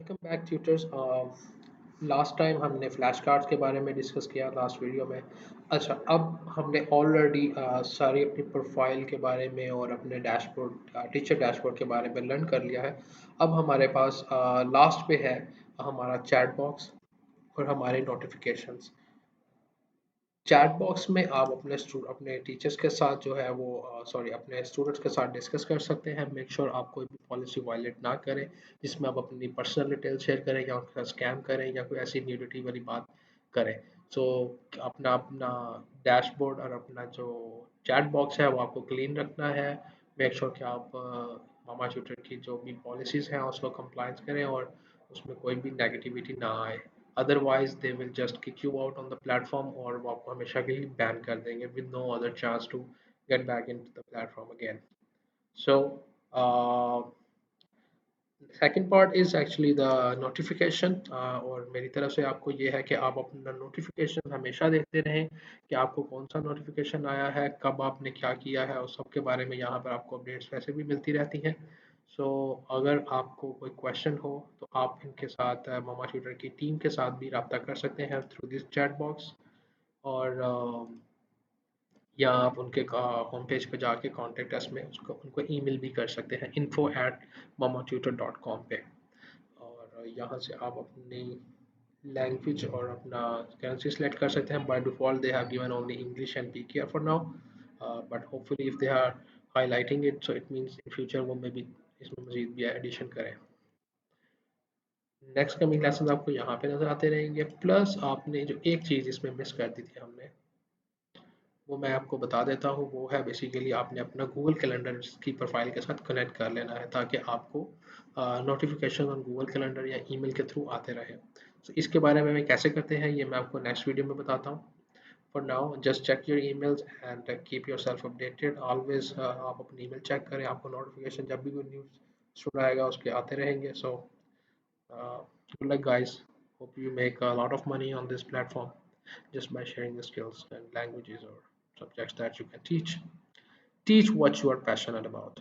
Welcome back tutors. Last time हमने flash cards के बारे में डिस्कस किया लास्ट वीडियो में। अच्छा, अब हमने ऑलरेडी सारी अपनी प्रोफाइल के बारे में और अपने डैशबोर्ड टीचर डैशबोर्ड के बारे में लर्न कर लिया है। अब हमारे पास लास्ट पे है हमारा चैट बॉक्स और हमारे नोटिफिकेशंस। चैट बॉक्स में आप अपने टीचर्स के साथ जो है वो सॉरी अपने स्टूडेंट्स के साथ डिस्कस कर सकते हैं। मेक श्योर आप कोई भी पॉलिसी वायलेट ना करें जिसमें आप अपनी पर्सनल डिटेल शेयर करें या उनके साथ स्कैम करें या कोई ऐसी न्यूडिटी वाली बात करें। सो अपना अपना डैशबोर्ड और अपना जो चैट बॉक्स है वो आपको क्लीन रखना है। मेक श्योर कि आप मामा ट्यूटर की जो भी पॉलिसीज़ हैं उसको कंप्लायंस करें और उसमें कोई भी नेगेटिविटी ना आए। Otherwise, they will just kick you out on the platform और वो आपको हमेशा के लिए बैन कर देंगे with no other chance to get back into the platform again. So, uh, second part is actually the notification. और मेरी तरफ से आपको ये है कि आप अपना नोटिफिकेशन हमेशा देखते रहें कि आपको कौन सा नोटिफिकेशन आया है, कब आपने क्या किया है, और सबके बारे में यहाँ पर आपको अपडेट्स वैसे भी मिलती रहती हैं। सो अगर आपको कोई क्वेश्चन हो तो आप इनके साथ मामा ट्यूटर की टीम के साथ भी रब्ता कर सकते हैं थ्रू दिस चैट बॉक्स। और या आप उनके होम पेज पे जाके कॉन्टेक्ट अस में उसको उनको ईमेल भी कर सकते हैं info@mamatutor.com पे। और यहाँ से आप अपनी लैंग्वेज और अपना करेंसी सेलेक्ट कर सकते हैं। By default they have given only English and PKR for now, but hopefully if they are highlighting it so it means in future वो मे बी इसमें मज़ीद भी एडिशन करें। नेक्स्ट कमिंग लेसन आपको यहाँ पे नज़र आते रहेंगे। प्लस आपने जो एक चीज़ इसमें मिस कर दी थी हमने, वो मैं आपको बता देता हूँ। वो है बेसिकली आपने अपना गूगल कैलेंडर की प्रोफाइल के साथ कनेक्ट कर लेना है ताकि आपको नोटिफिकेशन ऑन गूगल कैलेंडर या ईमेल के थ्रू आते रहे। तो इसके बारे में कैसे करते हैं ये मैं आपको नेक्स्ट वीडियो में बताता हूँ। For now just check your emails and keep yourself updated always. आप अपनी ईमेल चेक करें, आपको नोटिफिकेशन जब भी कोई न्यूज़ सुन आएगा उसके आते रहेंगे। सो good luck guys, hope you make a lot of money on this platform just by sharing the skills and languages or subjects that you can teach what you are passionate about.